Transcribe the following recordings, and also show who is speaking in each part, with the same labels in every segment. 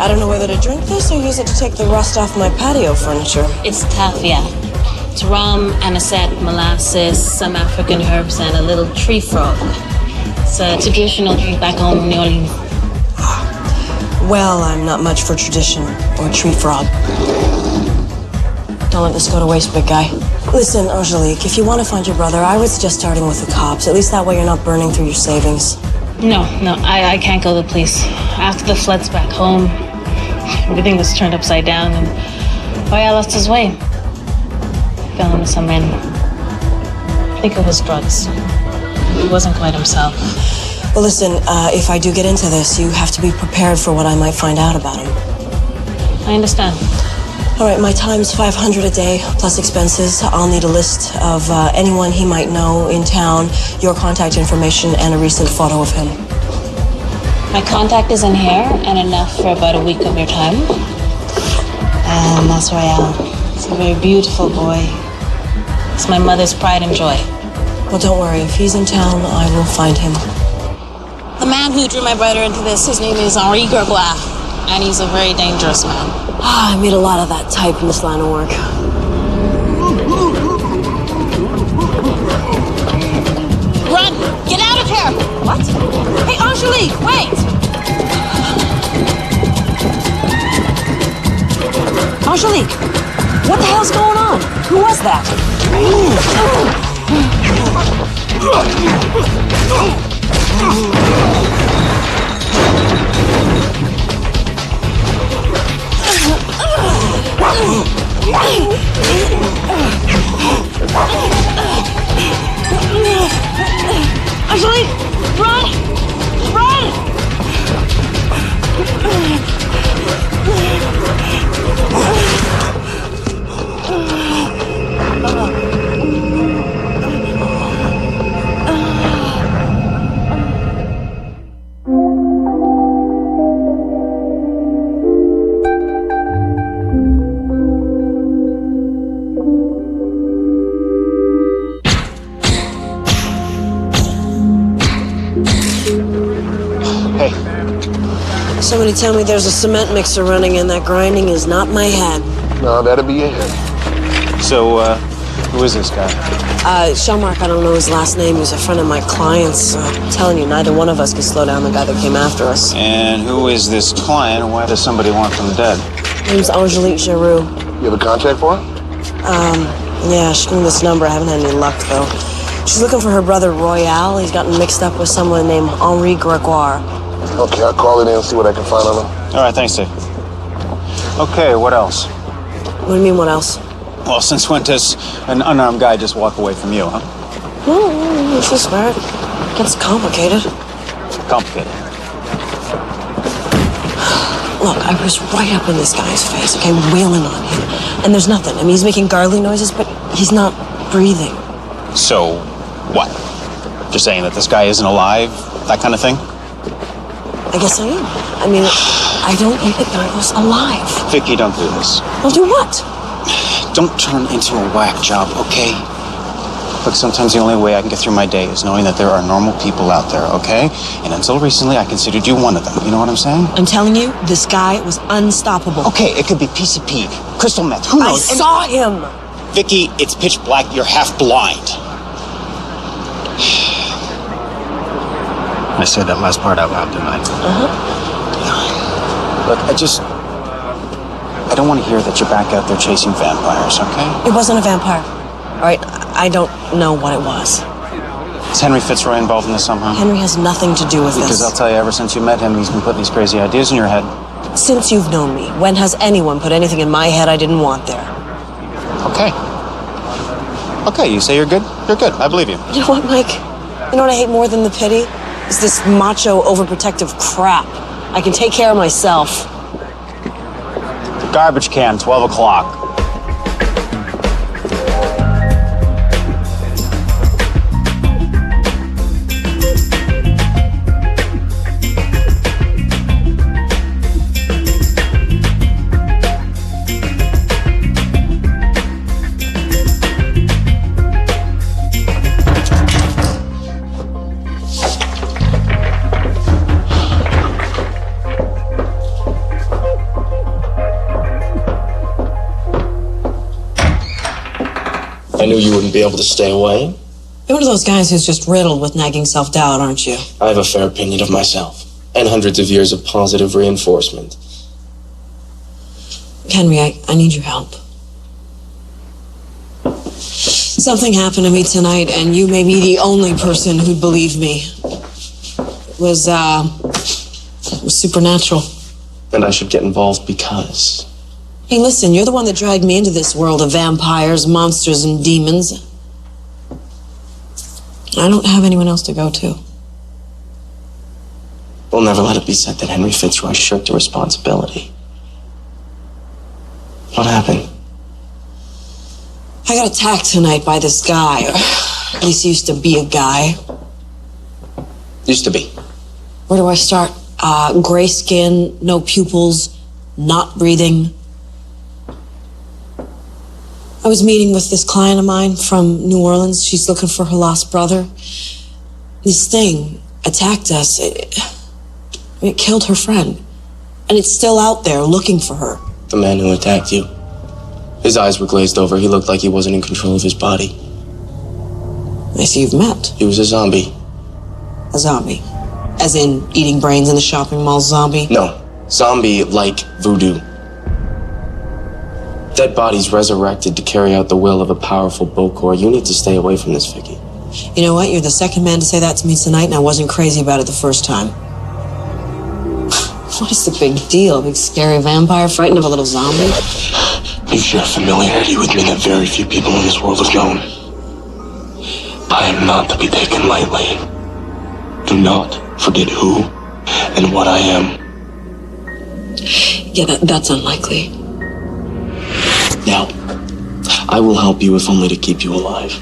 Speaker 1: I don't know whether to drink this or use it to take the rust off my patio furniture.
Speaker 2: It's tafia. It's rum, anisette, molasses, some African herbs, and a little tree frog. It's a traditional drink back home in New Orleans.
Speaker 1: Well, I'm not much for tradition or tree frog. Don't let this go to waste, big guy. Listen, Angelique, if you want to find your brother, I would suggest starting with the cops. At least that way you're not burning through your savings.
Speaker 2: No, I can't go to the police. After the floods back home, everything was turned upside down, and Royale lost his way. Fell into some men. I think it was drugs. He wasn't quite himself.
Speaker 1: Well, listen, if I do get into this, you have to be prepared for what I might find out about him.
Speaker 2: I understand.
Speaker 1: All right, my time's $500 a day, plus expenses. I'll need a list of anyone he might know in town, your contact information, and a recent photo of him.
Speaker 2: My contact is in here, and enough for about a week of your time. And that's Royale. He's a very beautiful boy. It's my mother's pride and joy.
Speaker 1: Well, don't worry. If he's in town, I will find him.
Speaker 2: The man who drew my brother into this, his name is Henry Gregoire, and he's a very dangerous man.
Speaker 1: I meet a lot of that type in this line of work.
Speaker 2: Run! Get out of here!
Speaker 1: What? Hey, Angelique, wait! Angelique, what the hell's going on? Who was that? Angelique, run! Run! Somebody tell me there's a cement mixer running and that grinding is not my head.
Speaker 3: No, that'll be your head.
Speaker 4: So, who is this guy?
Speaker 1: Shellmark, I don't know his last name. He was a friend of my client's. I'm telling you, neither one of us could slow down the guy that came after us.
Speaker 4: And who is this client, and why does somebody want them dead?
Speaker 1: Name's Angelique Giroux.
Speaker 3: You have a contact for her?
Speaker 1: Yeah, she gave me this number. I haven't had any luck, though. She's looking for her brother, Royale. He's gotten mixed up with someone named Henry Gregoire.
Speaker 3: Okay, I'll call it in and see what I can find on him.
Speaker 4: All right, thanks, Dave. Okay, what else?
Speaker 1: What do you mean, what else?
Speaker 4: Well, since when does an unarmed guy just walk away from you, huh?
Speaker 1: This is where it gets complicated.
Speaker 4: Complicated.
Speaker 1: Look, I was right up in this guy's face, okay, wailing on him. And there's nothing. I mean, he's making gargling noises, but he's not breathing.
Speaker 4: So, what? Just saying that this guy isn't alive? That kind of thing?
Speaker 1: I guess I am. I mean, I don't think the guy was alive.
Speaker 4: Vicki, don't do this.
Speaker 1: I'll do what?
Speaker 4: Don't turn into a whack job, okay? Look, sometimes the only way I can get through my day is knowing that there are normal people out there, okay? And until recently, I considered you one of them. You know what I'm saying?
Speaker 1: I'm telling you, this guy was unstoppable.
Speaker 4: Okay, it could be PCP, crystal meth, who knows?
Speaker 1: I saw him!
Speaker 4: Vicki, it's pitch black, you're half blind. I said that last part out loud, didn't I? Look, I don't want to hear that you're back out there chasing vampires, okay?
Speaker 1: It wasn't a vampire. All right, I don't know what it was.
Speaker 4: Is Henry Fitzroy involved in this somehow?
Speaker 1: Henry has nothing to do with
Speaker 4: Because
Speaker 1: this.
Speaker 4: I'll tell you, ever since you met him, he's been putting these crazy ideas in your head.
Speaker 1: Since you've known me, when has anyone put anything in my head I didn't want there?
Speaker 4: Okay. Okay, you say you're good? You're good. I believe you.
Speaker 1: You know what, Mike? You know what I hate more than the pity? Is this macho, overprotective crap. I can take care of myself.
Speaker 4: Garbage can, 12 o'clock.
Speaker 5: knew you wouldn't be able to stay away.
Speaker 1: You're one of those guys who's just riddled with nagging self-doubt, aren't you?
Speaker 5: I have a fair opinion of myself, and hundreds of years of positive reinforcement.
Speaker 1: Henry, I need your help. Something happened to me tonight, and you may be the only person who'd believe me. It was supernatural.
Speaker 5: And I should get involved because...
Speaker 1: Hey, listen, you're the one that dragged me into this world of vampires, monsters, and demons. I don't have anyone else to go to.
Speaker 5: We'll never let it be said that Henry Fitzroy shirked a responsibility. What happened?
Speaker 1: I got attacked tonight by this guy. Or at least he used to be a guy.
Speaker 5: Used to be.
Speaker 1: Where do I start? Gray skin, no pupils, not breathing. I was meeting with this client of mine from New Orleans. She's looking for her lost brother. This thing attacked us. It killed her friend. And it's still out there looking for her.
Speaker 5: The man who attacked you. His eyes were glazed over. He looked like he wasn't in control of his body.
Speaker 1: I see you've met.
Speaker 5: He was a zombie.
Speaker 1: A zombie? As in eating brains in the shopping mall zombie?
Speaker 5: No. Zombie like voodoo. Dead bodies resurrected to carry out the will of a powerful Bokor. You need to stay away from this, Vicki.
Speaker 1: You know what? You're the second man to say that to me tonight, and I wasn't crazy about it the first time. What is the big deal? A big scary vampire frightened of a little zombie?
Speaker 3: You share familiarity with me that very few people in this world have known. I am not to be taken lightly. Do not forget who and what I am.
Speaker 1: Yeah, that's unlikely.
Speaker 5: Now, I will help you if only to keep you alive.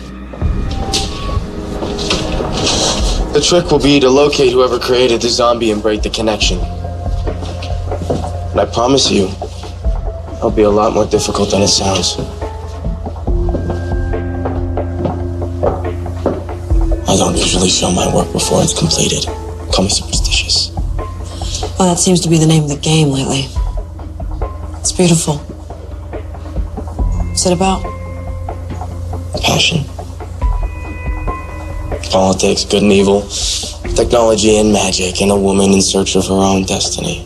Speaker 5: The trick will be to locate whoever created the zombie and break the connection. And I promise you, it'll be a lot more difficult than it sounds. I don't usually show my work before it's completed. Call me superstitious.
Speaker 1: Well, that seems to be the name of the game lately. It's beautiful. What's it about?
Speaker 5: Passion. Politics, good and evil, technology and magic, and a woman in search of her own destiny.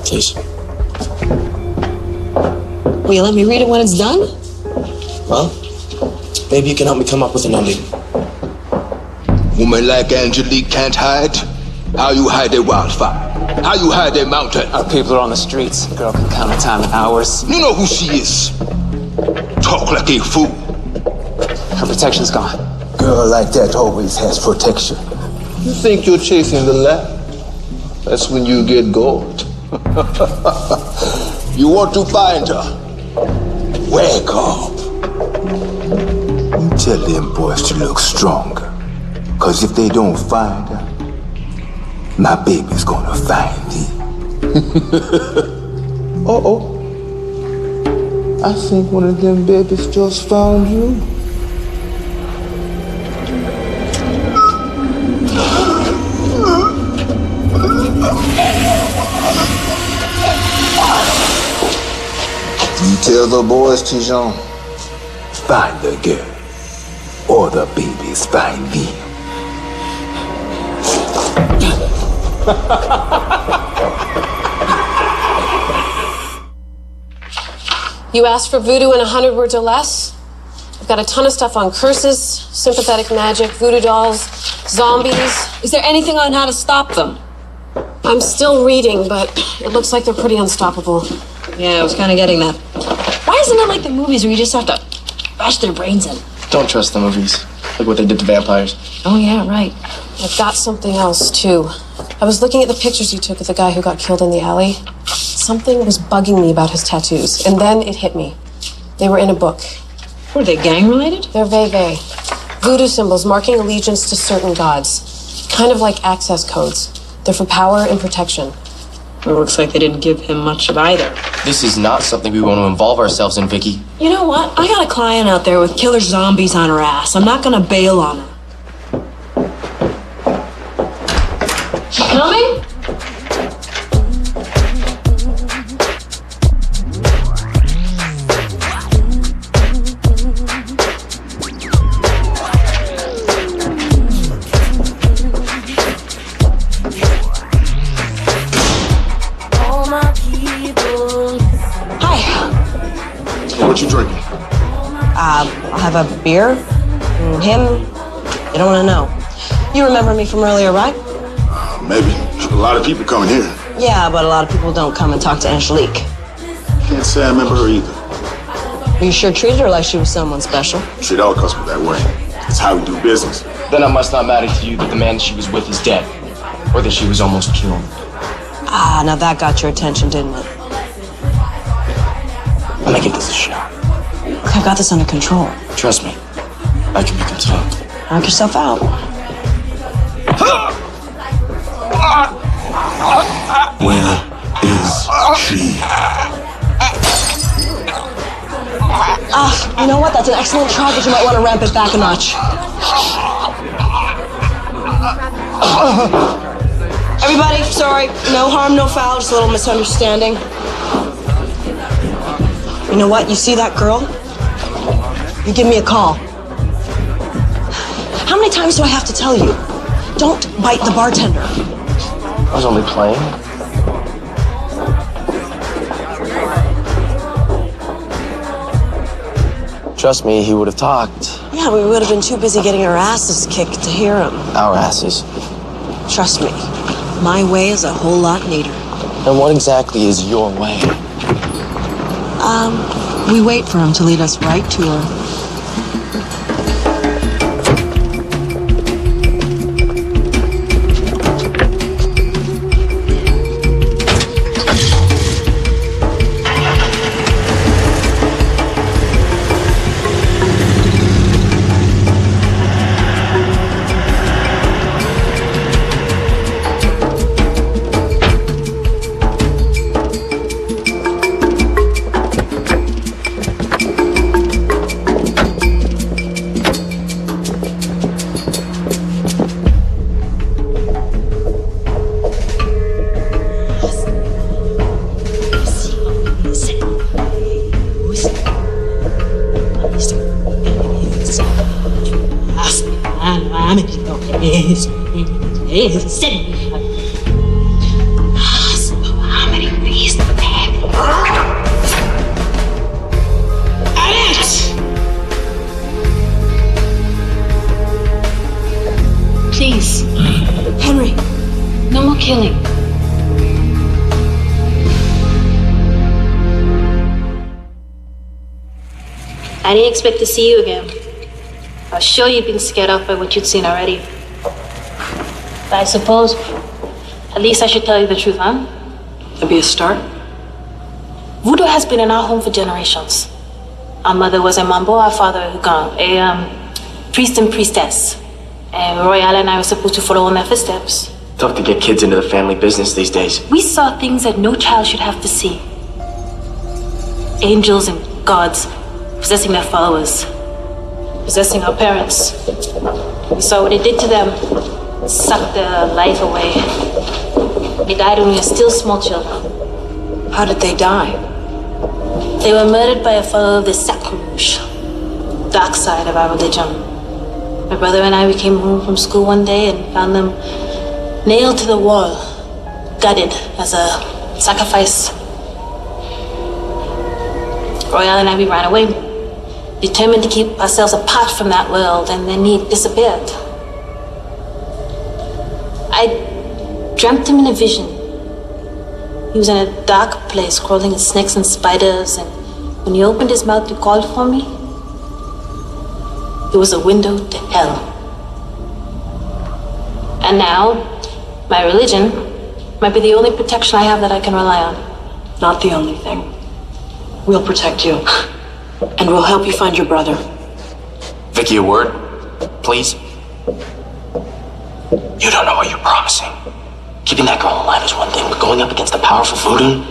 Speaker 5: Please.
Speaker 1: Will you let me read it when it's done?
Speaker 5: Well, maybe you can help me come up with an ending.
Speaker 6: Woman like Angelique can't hide. How you hide a wildfire? How you hide a mountain?
Speaker 4: Our people are on the streets. The girl can count her time in hours.
Speaker 6: You know who she is. Talk like a fool.
Speaker 4: Her protection's gone.
Speaker 6: Girl like that always has protection. You think you're chasing the lamb? That's when you get gold. You want to find her? Wake up. You tell them boys to look stronger. Cause if they don't find her, my baby's gonna find thee. Uh-oh. I think one of them babies just found you. You tell the boys, Tijon, find the girl, or the babies find thee.
Speaker 7: You asked for voodoo in 100 words or less? I've got a ton of stuff on curses, sympathetic magic, voodoo dolls, zombies.
Speaker 1: Is there anything on how to stop them?
Speaker 7: I'm still reading, but it looks like they're pretty unstoppable.
Speaker 1: Yeah, I was kind of getting that. Why isn't it like the movies where you just have to bash their brains in?
Speaker 5: Don't trust the movies. Look what they did to vampires.
Speaker 7: Oh yeah, right. I've got something else too. I was looking at the pictures you took of the guy who got killed in the alley. Something was bugging me about his tattoos, and then it hit me. They were in a book.
Speaker 1: Were they gang related?
Speaker 7: They're vey. Voodoo symbols marking allegiance to certain gods. Kind of like access codes. They're for power and protection.
Speaker 1: Well, it looks like they didn't give him much of either.
Speaker 5: This is not something we want to involve ourselves in, Vicki.
Speaker 1: You know what? I got a client out there with killer zombies on her ass. I'm not gonna bail on her. She coming?
Speaker 8: What you drinking?
Speaker 1: I'll have a beer. Him, you don't want to know. You remember me from earlier, right?
Speaker 8: Maybe. A lot of people coming here.
Speaker 1: Yeah, but a lot of people don't come and talk to Angelique.
Speaker 8: Can't say I remember her either.
Speaker 1: You sure treated her like she was someone special.
Speaker 8: Treat all customers that way. It's how we do business.
Speaker 5: Then it must not matter to you that the man she was with is dead. Or that she was almost killed.
Speaker 1: Ah, now that got your attention, didn't it?
Speaker 5: I'm gonna give this a shot.
Speaker 1: Look, I've got this under control.
Speaker 5: Trust me, I can make him talk.
Speaker 1: Knock yourself out.
Speaker 6: Where is she?
Speaker 1: You know what? That's an excellent try, but you might want to ramp it back a notch. Everybody, sorry. No harm, no foul. Just a little misunderstanding. You know what? You see that girl? You give me a call. How many times do I have to tell you? Don't bite the bartender.
Speaker 5: I was only playing. Trust me, he would have talked.
Speaker 1: Yeah, we would have been too busy getting our asses kicked to hear him.
Speaker 5: Our asses.
Speaker 1: Trust me, my way is a whole lot neater.
Speaker 5: And what exactly is your way?
Speaker 1: We wait for him to lead us right to her.
Speaker 2: Please.
Speaker 1: Henry.
Speaker 2: No more killing. I didn't expect to see you again. I was sure you'd been scared off by what you'd seen already. But I suppose, at least I should tell you the truth, huh?
Speaker 1: That'd be a start.
Speaker 2: Voodoo has been in our home for generations. Our mother was a mambo, our father a priest and priestess. And Royale and I were supposed to follow in their footsteps.
Speaker 5: Tough to get kids into the family business these days.
Speaker 2: We saw things that no child should have to see. Angels and gods possessing their followers, possessing our parents. We saw what it did to them, sucked their life away. They died when we were still small children.
Speaker 1: How did they die?
Speaker 2: They were murdered by a follower of the Sacrilege, dark side of our religion. My brother and I, we came home from school one day and found them nailed to the wall, gutted as a sacrifice. Royale and I, we ran away, determined to keep ourselves apart from that world, and then he disappeared. I dreamt him in a vision. He was in a dark place, crawling in snakes and spiders, and when he opened his mouth to call for me, it was a window to hell. And now, my religion might be the only protection I have that I can rely on.
Speaker 1: Not the only thing. We'll protect you. And we'll help you find your brother.
Speaker 5: Vicki, a word, please. You don't know what you're promising. Keeping that girl alive is one thing, but going up against the powerful voodoo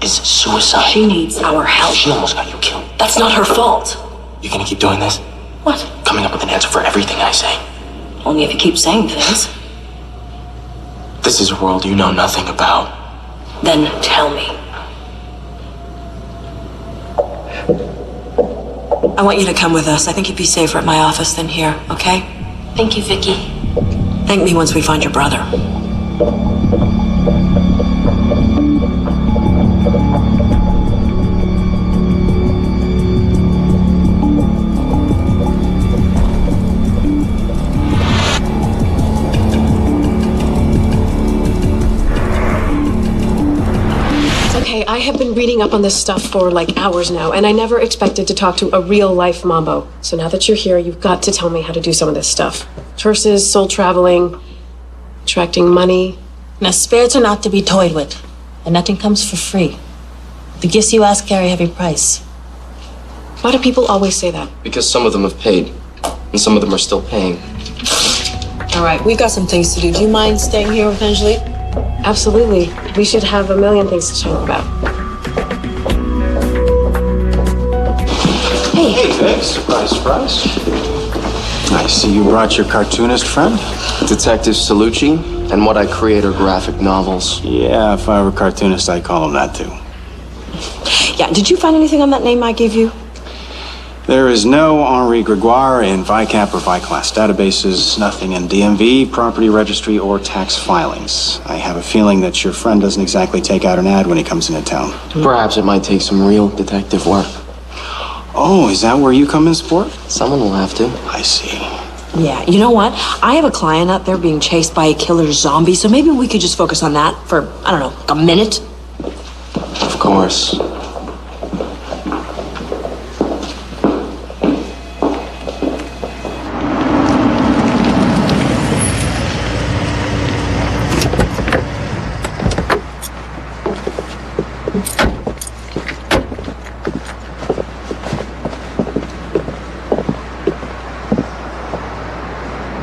Speaker 5: is suicide.
Speaker 1: She needs our help.
Speaker 5: She almost got you killed.
Speaker 1: That's not her fault.
Speaker 5: You gonna keep doing this?
Speaker 1: What?
Speaker 5: Coming up with an answer for everything I say.
Speaker 1: Only if you keep saying things.
Speaker 5: This is a world you know nothing about.
Speaker 1: Then tell me. I want you to come with us. I think you'd be safer at my office than here, okay?
Speaker 2: Thank you, Vicki.
Speaker 1: Thank me once we find your brother.
Speaker 7: Okay, I have been reading up on this stuff for like hours now, and I never expected to talk to a real-life mambo. So now that you're here, you've got to tell me how to do some of this stuff. Curses, soul traveling, attracting money.
Speaker 2: Now, spirits are not to be toyed with, and nothing comes for free. The gifts you ask carry a heavy price.
Speaker 7: Why do people always say that?
Speaker 5: Because some of them have paid, and some of them are still paying.
Speaker 1: All right, we've got some things to do. Do you mind staying here with Angelique?
Speaker 7: Absolutely. We should have a million things to talk about.
Speaker 4: Hey, Vic. Surprise, surprise. I see you brought your cartoonist friend.
Speaker 5: Detective Celluci, and what I create are graphic novels.
Speaker 4: Yeah, if I were a cartoonist, I'd call him that too.
Speaker 1: Yeah, did you find anything on that name I gave you?
Speaker 4: There is no Henri Gregoire in VICAP or VICLASS databases, nothing in DMV, property registry, or tax filings. I have a feeling that your friend doesn't exactly take out an ad when he comes into town.
Speaker 5: Perhaps it might take some real detective work.
Speaker 4: Oh, is that where you come in, sport?
Speaker 5: Someone will have to.
Speaker 4: I see.
Speaker 1: Yeah, you know what? I have a client out there being chased by a killer zombie, so maybe we could just focus on that for, I don't know, like a minute?
Speaker 5: Of course.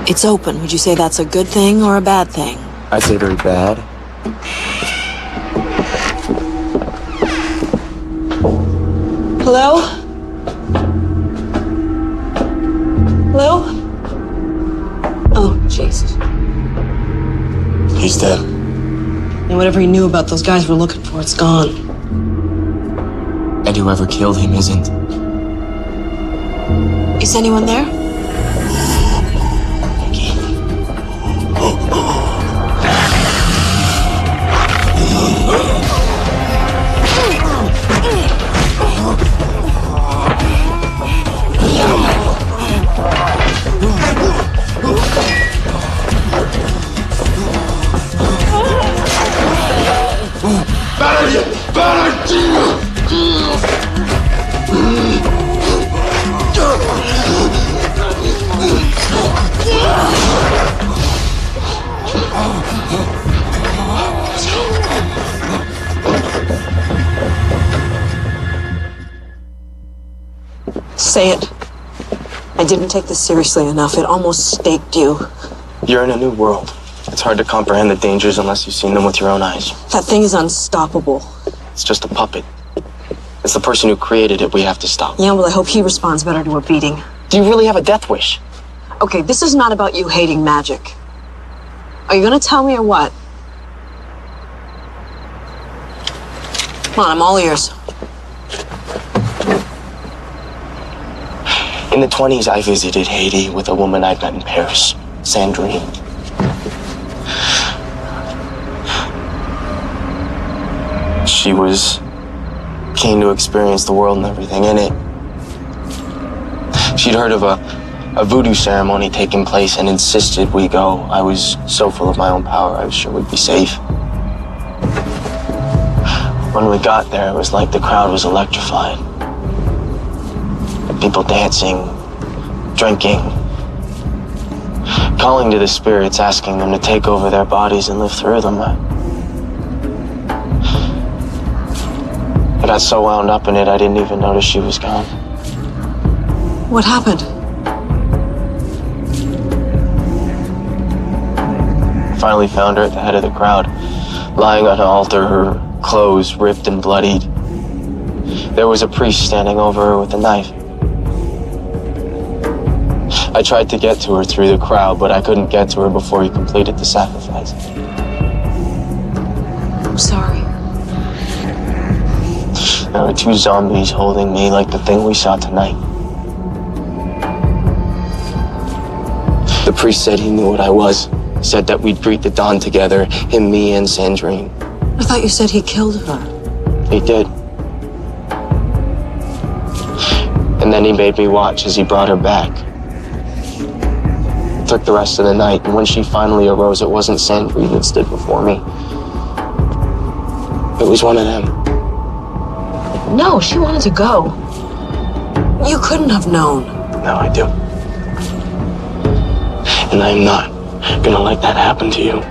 Speaker 1: It's open. Would you say that's a good thing or a bad thing?
Speaker 5: I'd say very bad.
Speaker 1: Hello? Hello? Oh, Jesus.
Speaker 3: He's dead.
Speaker 1: And whatever he knew about those guys we're looking for, it's gone.
Speaker 5: And whoever killed him isn't.
Speaker 1: Is anyone there? Say it. I didn't take this seriously enough. It almost staked you.
Speaker 5: You're in a new world. It's hard to comprehend the dangers unless you've seen them with your own eyes.
Speaker 1: That thing is unstoppable.
Speaker 5: It's just a puppet. It's the person who created it we have to stop.
Speaker 1: Yeah, well, I hope he responds better to a beating.
Speaker 5: Do you really have a death wish?
Speaker 1: Okay, this is not about you hating magic. Are you gonna tell me or what? Come on, I'm all ears.
Speaker 5: In the 20s, I visited Haiti with a woman I'd met in Paris, Sandrine. She was keen to experience the world and everything in it. She'd heard of a voodoo ceremony taking place and insisted we go. I was so full of my own power, I was sure we'd be safe. When we got there, it was like the crowd was electrified. People dancing, drinking, calling to the spirits, asking them to take over their bodies and live through them. I got so wound up in it, I didn't even notice she was gone.
Speaker 1: What happened?
Speaker 5: I finally found her at the head of the crowd, lying on an altar, her clothes ripped and bloodied. There was a priest standing over her with a knife. I tried to get to her through the crowd, but I couldn't get to her before he completed the sacrifice.
Speaker 1: I'm sorry.
Speaker 5: There were two zombies holding me like the thing we saw tonight. The priest said he knew what I was. He said that we'd greet the dawn together, him, me, and Sandrine.
Speaker 1: I thought you said he killed her.
Speaker 5: He did. And then he made me watch as he brought her back. It took the rest of the night, and when she finally arose, it wasn't Sandrine that stood before me. It was one of them.
Speaker 1: No, she wanted to go. You couldn't have known.
Speaker 3: Now I do. And I'm not gonna let that happen to you.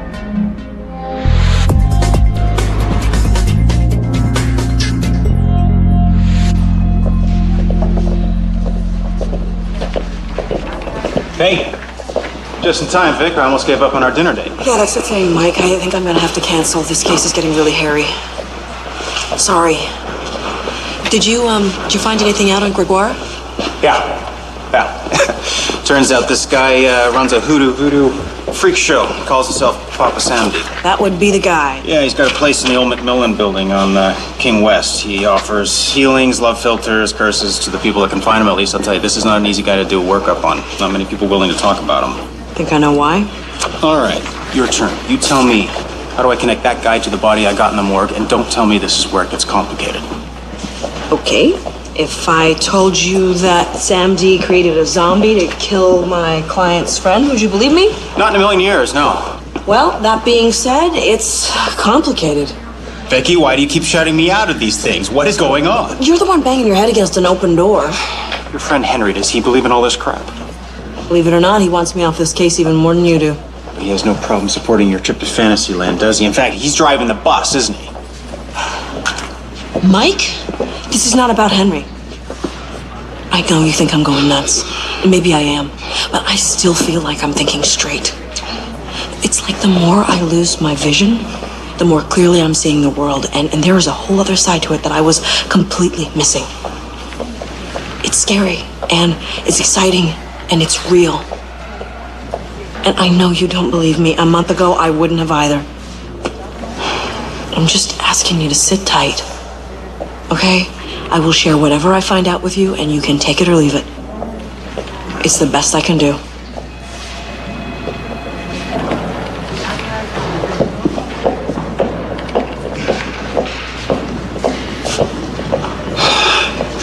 Speaker 4: Hey, just in time, Vic. I almost gave up on our dinner date.
Speaker 1: Yeah, that's the thing, Mike. I think I'm gonna have to cancel. This case is getting really hairy. Sorry. Did you find anything out on Gregoire?
Speaker 4: Yeah. Turns out this guy runs a voodoo freak show. Calls himself Papa Samedi.
Speaker 1: That would be the guy.
Speaker 4: Yeah, he's got a place in the old Macmillan building on King West. He offers healings, love filters, curses to the people that can find him. At least I'll tell you, this is not an easy guy to do a workup on. Not many people willing to talk about him.
Speaker 1: Think I know why?
Speaker 4: All right, your turn. You tell me, how do I connect that guy to the body I got in the morgue? And don't tell me this is where it gets complicated.
Speaker 1: Okay. If I told you that Samdi created a zombie to kill my client's friend, would you believe me?
Speaker 4: Not in a million years, no.
Speaker 1: Well, that being said, it's complicated.
Speaker 4: Becky, why do you keep shutting me out of these things? What is going on?
Speaker 1: You're the one banging your head against an open door.
Speaker 4: Your friend Henry, does he believe in all this crap?
Speaker 1: Believe it or not, he wants me off this case even more than you do.
Speaker 4: He has no problem supporting your trip to Fantasyland, does he? In fact, he's driving the bus, isn't he?
Speaker 1: Mike, this is not about Henry. I know you think I'm going nuts. And maybe I am. But I still feel like I'm thinking straight. It's like the more I lose my vision, the more clearly I'm seeing the world. And there is a whole other side to it that I was completely missing. It's scary, and it's exciting, and it's real. And I know you don't believe me. A month ago, I wouldn't have either. I'm just asking you to sit tight. Okay? I will share whatever I find out with you, and you can take it or leave it. It's the best I can do.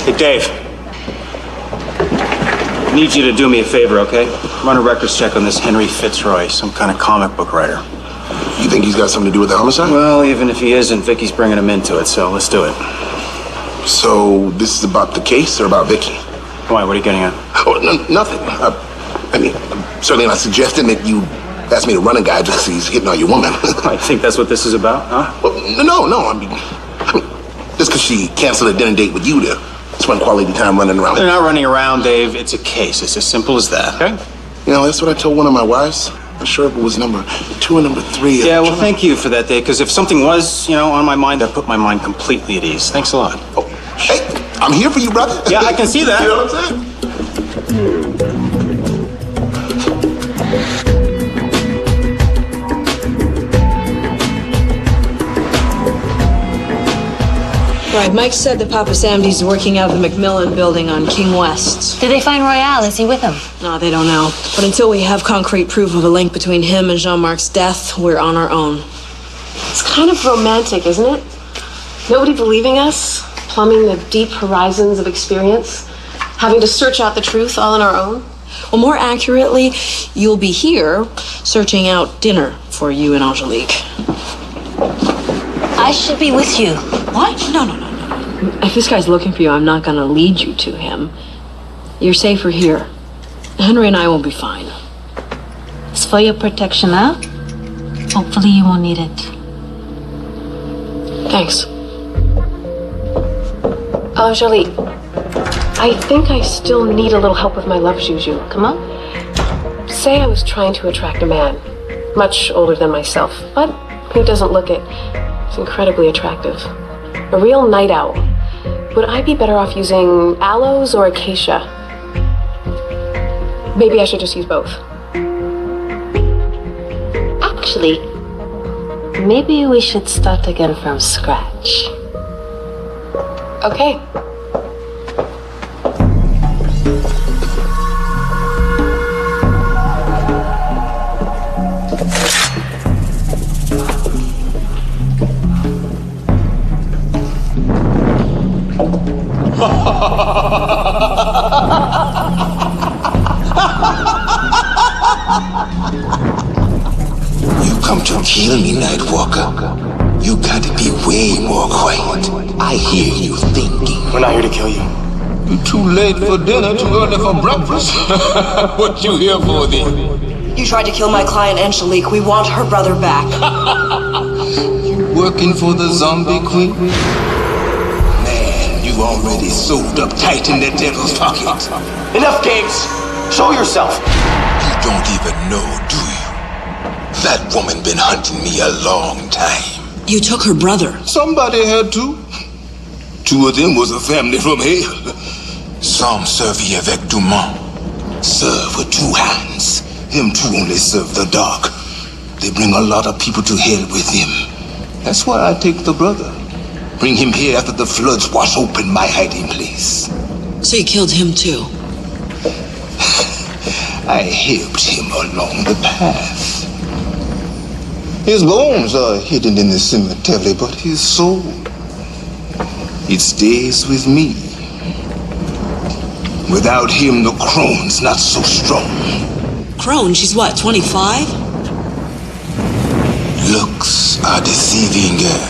Speaker 4: Hey, Dave. I need you to do me a favor, okay? Run a records check on this Henry Fitzroy, some kind of comic book writer.
Speaker 8: You think he's got something to do with the homicide?
Speaker 4: Well, even if he isn't, Vicky's bringing him into it, so let's do it.
Speaker 8: So, this is about the case or about Vicki?
Speaker 4: Why, what are you getting at?
Speaker 8: Oh, nothing. I mean, I'm certainly not suggesting that you asked me to run a guy just because he's hitting on your woman.
Speaker 4: I think that's what this is about, huh?
Speaker 8: Well, no. I mean, just because she canceled a dinner date with you to spend quality time running around.
Speaker 4: They're not running around, Dave. It's a case. It's as simple as that, okay?
Speaker 8: You know, that's what I told one of my wives. I'm sure if it was number 2 or number 3.
Speaker 4: Yeah, well, thank you for that, Dave, because if something was, on my mind, that put my mind completely at ease. Thanks a lot.
Speaker 8: Oh, hey, I'm here for you, brother.
Speaker 4: Yeah, I can see that.
Speaker 8: You know what I'm saying?
Speaker 1: Right, Mike said that Papa Samdi's working out of the Macmillan building on King West.
Speaker 2: Did they find Royale? Is he with him?
Speaker 1: No, they don't know. But until we have concrete proof of a link between him and Jean-Marc's death, we're on our own.
Speaker 7: It's kind of romantic, isn't it? Nobody believing us, plumbing the deep horizons of experience, having to search out the truth all on our own.
Speaker 1: Well, more accurately, you'll be here searching out dinner for you and Angelique.
Speaker 2: I should be with you.
Speaker 1: What? No. If this guy's looking for you, I'm not gonna lead you to him. You're safer here. Henry and I will be fine.
Speaker 2: It's for your protection, huh? Hopefully you won't need it.
Speaker 7: Thanks. Angelique, I think I still need a little help with my love JuJu.
Speaker 2: Come on.
Speaker 7: Say I was trying to attract a man, much older than myself, but who doesn't look it? It's incredibly attractive. A real night owl. Would I be better off using aloes or acacia? Maybe I should just use both.
Speaker 2: Actually, maybe we should start again from scratch.
Speaker 7: Okay.
Speaker 6: You come to kill me, Nightwalker. You got to be way more quiet. I hear you thinking.
Speaker 5: We're not here to kill you.
Speaker 6: You're too late for dinner, too early for breakfast. What you here for then?
Speaker 1: You tried to kill my client, Angelique. We want her brother back.
Speaker 6: You working for the zombie queen? Man, you already sewed up tight in that devil's pocket.
Speaker 5: Enough games. Show yourself.
Speaker 6: You don't even know, do you? That woman been hunting me a long time.
Speaker 1: You took her brother.
Speaker 6: Somebody had to. Two of them was a family from hell. Some serve avec du monde. Serve with two hands. Him two only serve the dark. They bring a lot of people to hell with him. That's why I take the brother. Bring him here after the floods wash open my hiding place.
Speaker 1: So you killed him too?
Speaker 6: I helped him along the path. His bones are hidden in the cemetery, but his soul, it stays with me. Without him, the crone's not so strong.
Speaker 1: Crone, she's what, 25?
Speaker 6: Looks are deceiving, girl.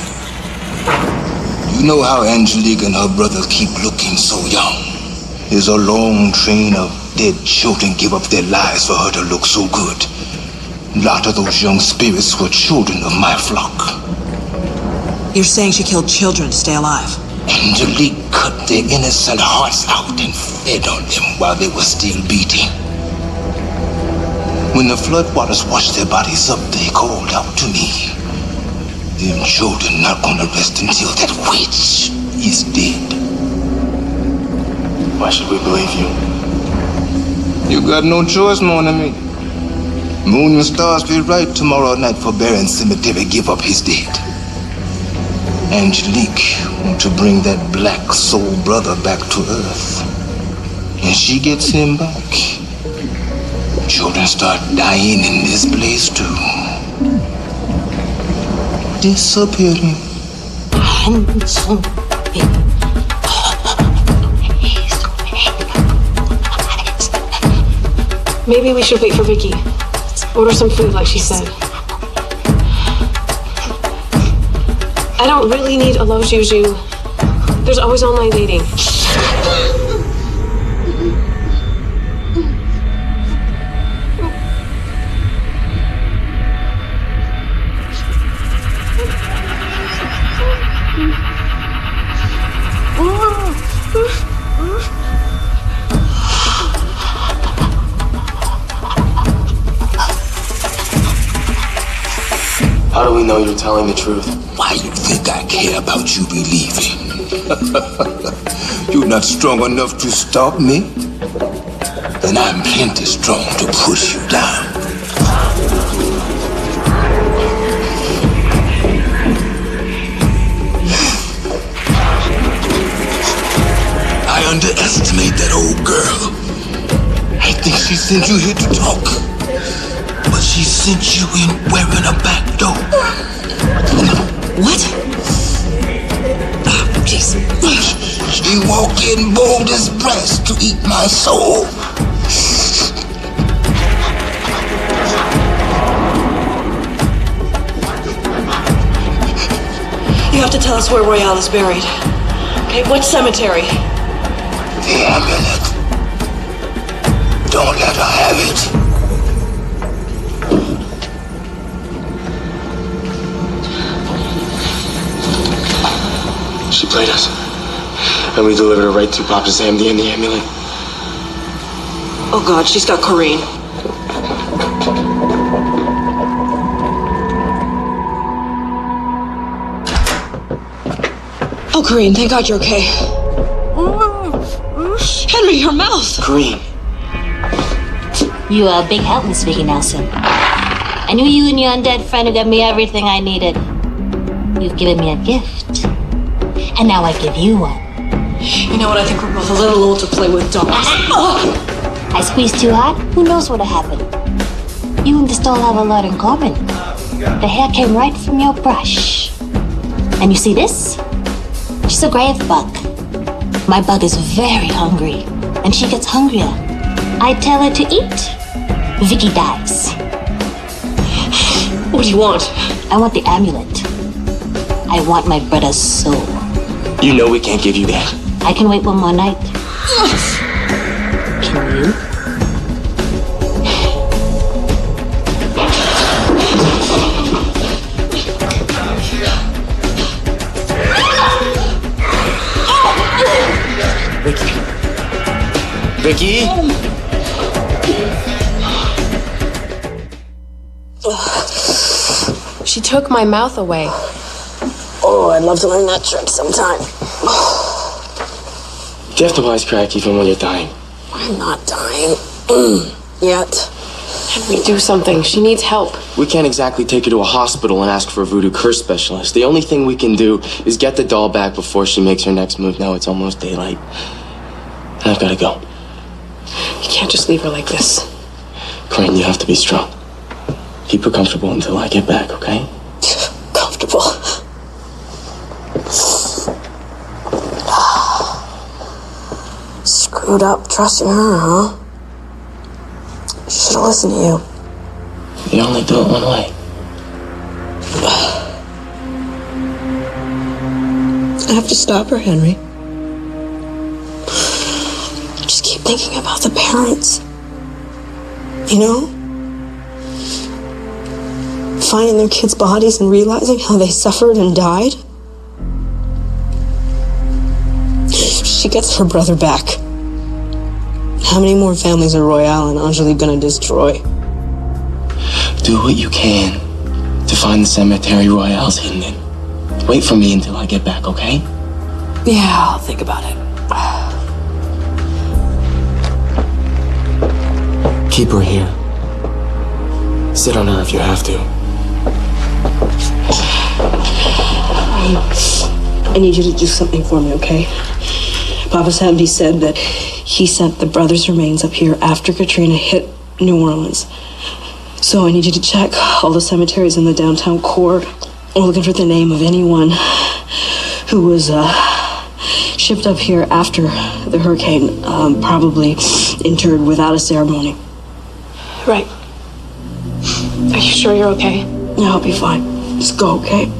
Speaker 6: You know how Angelique and her brother keep looking so young. There's a long train of dead children give up their lives for her to look so good. A lot of those young spirits were children of my flock.
Speaker 1: You're saying she killed children to stay alive?
Speaker 6: Angelique cut their innocent hearts out and fed on them while they were still beating. When the floodwaters washed their bodies up, they called out to me. Them children not gonna rest until that witch is dead.
Speaker 5: Why should we believe you?
Speaker 6: You got no choice, mon ami. Moon and stars be right tomorrow night for Baron Cemetery give up his dead. Angelique want to bring that black soul brother back to Earth. And she gets him back. Children start dying in this place too. Disappearing.
Speaker 7: Maybe we should wait for Vicki. Order some food like she said. I don't really need a low juju. There's always online dating.
Speaker 5: How do we know you're telling the truth?
Speaker 6: Why you think I care about you believing? You're not strong enough to stop me? Then I'm plenty strong to push you down. I underestimate that old girl. I think she sent you here to talk. But she sent you in wearing a back door.
Speaker 1: What? Oh, jeez.
Speaker 6: She walked in bold as brass to eat my soul.
Speaker 1: You have to tell us where Royale is buried. Okay, what cemetery?
Speaker 6: The amulet. Don't let her have it.
Speaker 5: She played us. And we delivered her right to Papa's Hamdi and the amulet.
Speaker 1: Oh God, she's got Coreen. Oh, Coreen, thank God you're okay. Henry, your mouth!
Speaker 5: Coreen.
Speaker 2: You are a big help, Miss Vicki Nelson. I knew you and your undead friend who got me everything I needed. You've given me a gift. And now I give you one.
Speaker 1: You know what, I think we're both a little old to play with dolls.
Speaker 2: I squeezed too hard? Who knows what'll happen? You and this doll have a lot in common. The hair came right from your brush. And you see this? She's a grave bug. My bug is very hungry, and she gets hungrier. I tell her to eat. Vicki dies.
Speaker 1: What do you want?
Speaker 2: I want the amulet. I
Speaker 9: want my brother's soul.
Speaker 5: You know we can't give you that.
Speaker 9: I can wait one more night.
Speaker 5: Can you? Vicki?
Speaker 7: She took my mouth away.
Speaker 1: Oh, I'd love to learn that trick sometime.
Speaker 5: You have to wisecrack even when you're dying.
Speaker 1: I'm not dying. Yet.
Speaker 7: Henry, do something. She needs help.
Speaker 5: We can't exactly take her to a hospital and ask for a voodoo curse specialist. The only thing we can do is get the doll back before she makes her next move. Now it's almost daylight. And I've got to go.
Speaker 7: You can't just leave her like this.
Speaker 5: Coreen, you have to be strong. Keep her comfortable until I get back, okay?
Speaker 1: Comfortable. Screwed up trusting her, huh? Should've listened to you.
Speaker 5: You only do it one way.
Speaker 1: I have to stop her, Henry. I just keep thinking about the parents. You know? Finding their kids' bodies and realizing how they suffered and died. She gets her brother back. How many more families are Royale and Anjali gonna destroy?
Speaker 5: Do what you can to find the cemetery Royale's hidden in. Wait for me until I get back, okay?
Speaker 1: Yeah, I'll think about it.
Speaker 5: Keep her here. Sit on her if you have to.
Speaker 1: I need you to do something for me, okay? Papa Sandy said that he sent the brothers' remains up here after Katrina hit New Orleans. So I need you to check all the cemeteries in the downtown core. We're looking for the name of anyone who was shipped up here after the hurricane, probably interred without a ceremony.
Speaker 7: Right. Are you sure you're okay?
Speaker 1: Yeah, I'll be fine. Just go, okay?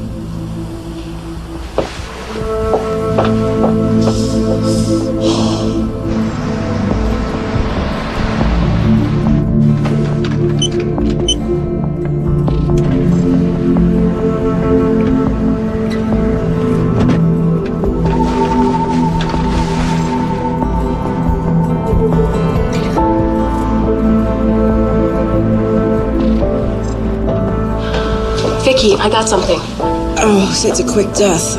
Speaker 7: Vicki, I got something.
Speaker 1: Oh, so it's a quick death.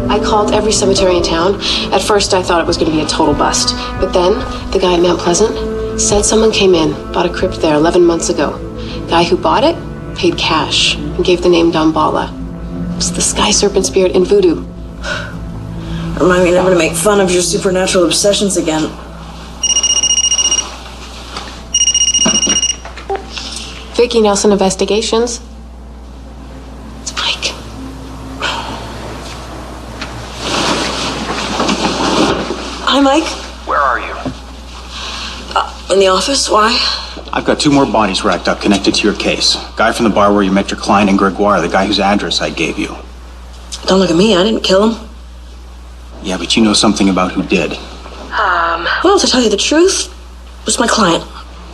Speaker 7: I called every cemetery in town. At first, I thought it was going to be a total bust. But then, the guy at Mount Pleasant said someone came in, bought a crypt there 11 months ago. Guy who bought it paid cash and gave the name Damballa. It's the sky serpent spirit in voodoo.
Speaker 1: Remind me never to make fun of your supernatural obsessions again.
Speaker 7: Vicki Nelson Investigations. It's Mike.
Speaker 1: Hi, Mike.
Speaker 10: Where are you?
Speaker 1: In the office? Why?
Speaker 4: I've got 2 more bodies racked up connected to your case. Guy from the bar where you met your client and Gregoire, the guy whose address I gave you.
Speaker 1: Don't look at me. I didn't kill him.
Speaker 4: Yeah, but you know something about who did.
Speaker 1: Well, to tell you the truth, it was my client.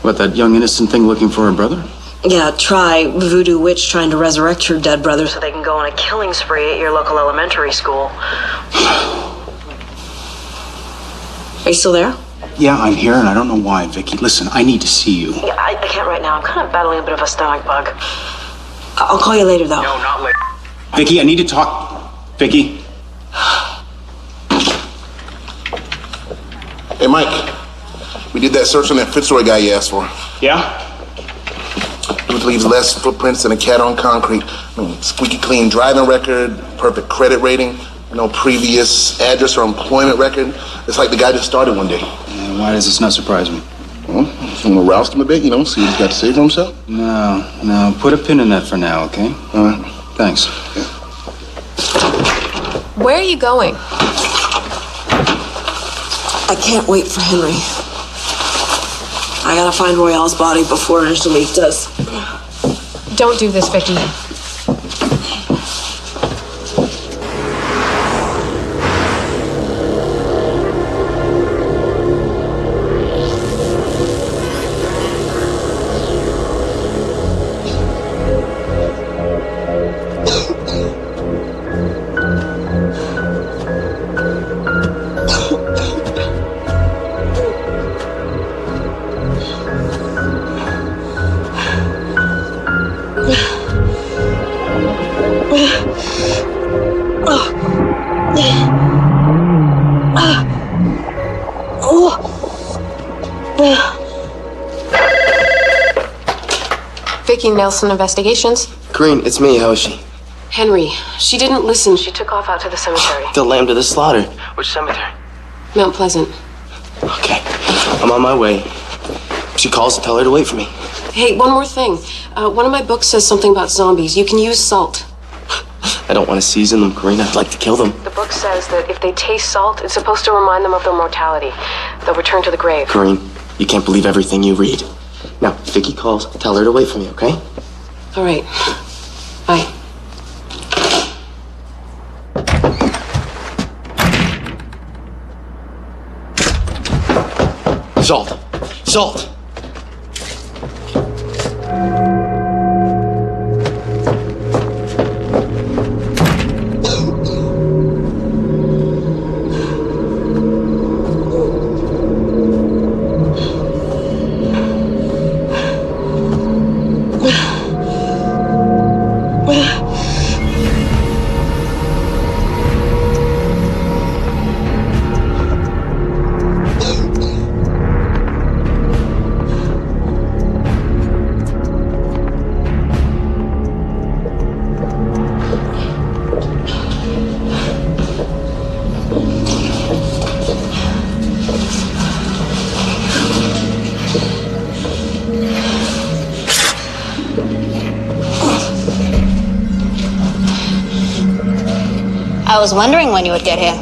Speaker 4: What, that young innocent thing looking for her brother?
Speaker 1: Yeah, try voodoo witch trying to resurrect her dead brother so they can go on a killing spree at your local elementary school. Are you still there?
Speaker 4: Yeah, I'm here, and I don't know why, Vicki. Listen, I need to see you.
Speaker 1: Yeah, I can't right now. I'm kind of battling a bit of a stomach bug. I'll call you later, though.
Speaker 10: No, not later.
Speaker 4: Vicki, I need to talk. Vicki?
Speaker 8: Hey, Mike. We did that search on that Fitzroy guy you asked for.
Speaker 4: Yeah?
Speaker 8: Which leaves less footprints than a cat on concrete. I mean, squeaky clean driving record, perfect credit rating, no previous address or employment record. It's like the guy just started one day.
Speaker 4: Why does this not surprise me?
Speaker 8: Well, just want to roust him a bit, you know, see what he's got to say for himself.
Speaker 4: No. Put a pin in that for now, okay?
Speaker 8: All right.
Speaker 4: Thanks.
Speaker 7: Where are you going?
Speaker 1: I can't wait for Henry. I gotta find Royale's body before Angelique does.
Speaker 7: Don't do this, Vicki. Vicki Nelson Investigations.
Speaker 5: Coreen, it's me. How is she?
Speaker 7: Henry. She didn't listen. She took off out to the cemetery.
Speaker 5: The lamb to the slaughter. Which cemetery?
Speaker 7: Mount Pleasant.
Speaker 5: Okay. I'm on my way. If she calls, tell her to wait for me.
Speaker 7: Hey, one more thing. One of my books says something about zombies. You can use salt.
Speaker 5: I don't want to season them, Coreen. I'd like to kill them.
Speaker 7: The book says that if they taste salt, it's supposed to remind them of their mortality. They'll return to the grave.
Speaker 5: Coreen, you can't believe everything you read. Now, if Vicki calls, tell her to wait for me, okay?
Speaker 7: All right. Bye.
Speaker 5: Salt. Salt.
Speaker 9: I was wondering when you would get here.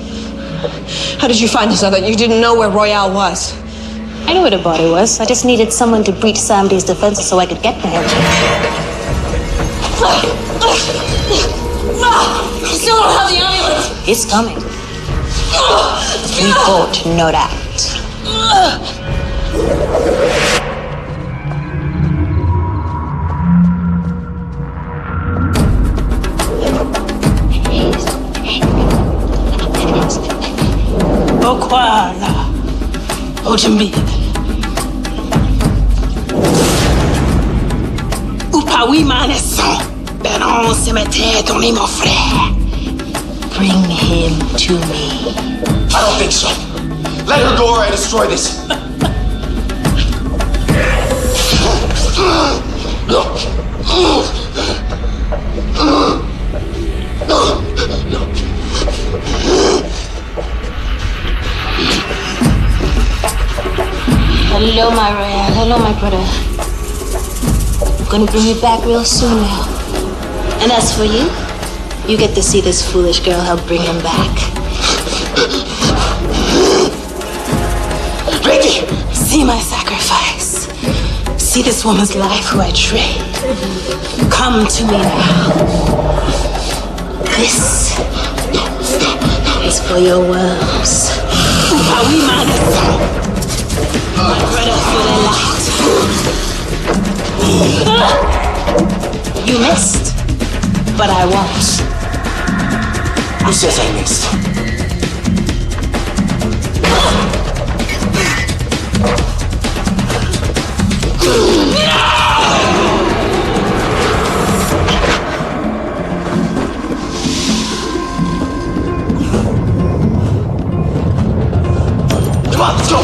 Speaker 1: How did you find this out that you didn't know where Royale was?
Speaker 9: I knew where the body was. I just needed someone to breach somebody's defenses so I could get to him.
Speaker 1: You still don't have the ambulance.
Speaker 9: It's coming. We both know that.
Speaker 1: Oquala. Ojambid. Upawi maneson. Beron cimetière ton mon frère.
Speaker 9: Bring him to me.
Speaker 5: I don't think so. Let her go or I destroy this.
Speaker 9: Hello, my Royale. Hello, my brother. I'm gonna bring you back real soon now. And as for you, you get to see this foolish girl help bring him back.
Speaker 5: Vicki!
Speaker 1: See my sacrifice. See this woman's life who I trade. Come to me now.
Speaker 9: This is for your worms.
Speaker 1: Upawi maneson. My brother for the light.
Speaker 9: You missed, but I won't.
Speaker 5: Who says I missed? Come on, let's go!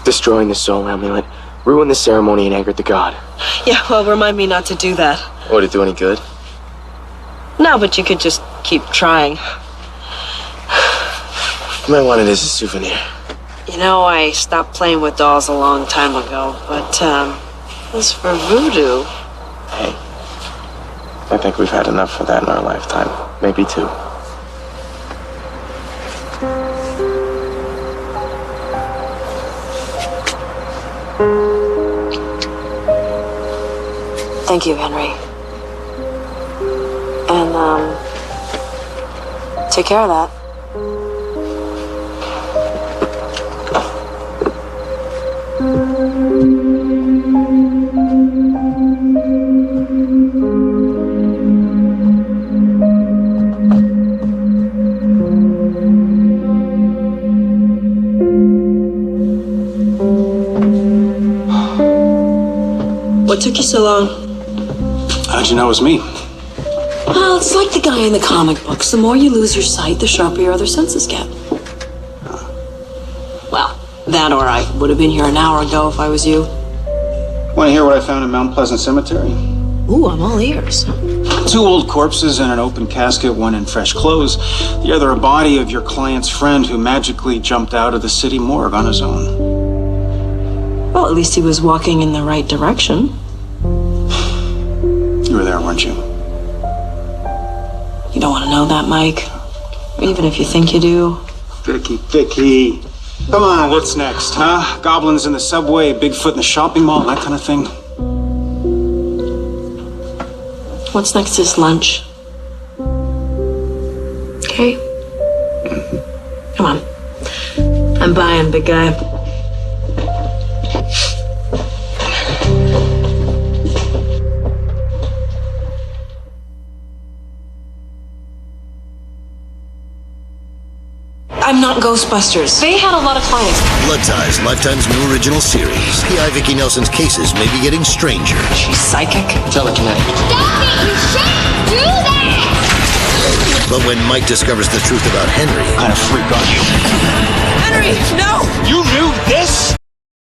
Speaker 5: Destroying the soul amulet, ruin the ceremony and angered the god.
Speaker 1: Yeah, well, remind me not to do that.
Speaker 5: Would it do any good?
Speaker 1: No, but you could just keep trying.
Speaker 5: You might want it as a souvenir.
Speaker 1: You know, I stopped playing with dolls a long time ago, but, as for voodoo...
Speaker 5: Hey, I think we've had enough for that in our lifetime. Maybe two.
Speaker 1: Thank you, Henry. And, take care of that. What took you so long?
Speaker 4: How'd you know it was me?
Speaker 1: Well, it's like the guy in the comic books. The more you lose your sight, the sharper your other senses get. Well, that or I would have been here an hour ago if I was you.
Speaker 4: Want to hear what I found in Mount Pleasant Cemetery?
Speaker 1: Ooh, I'm all ears.
Speaker 4: 2 old corpses in an open casket, one in fresh clothes, the other a body of your client's friend who magically jumped out of the city morgue on his own.
Speaker 1: Well, at least he was walking in the right direction.
Speaker 4: You were there, weren't you?
Speaker 1: You don't want to know that, Mike. Even if you think you do.
Speaker 4: Vicki. Come on, what's next, huh? Goblins in the subway, Bigfoot in the shopping mall, that kind of thing.
Speaker 1: What's next is lunch. Okay? Come on. I'm buying, big guy. I'm not Ghostbusters.
Speaker 7: They had a lot of clients.
Speaker 10: Blood Ties, Lifetime's new original series. PI Vicki Nelson's cases may be getting stranger.
Speaker 1: She's psychic.
Speaker 5: Telekinetic.
Speaker 9: Stop it! You shouldn't do that!
Speaker 10: But when Mike discovers the truth about Henry,
Speaker 4: What kind of freak are you?
Speaker 1: Henry, no!
Speaker 4: You knew this?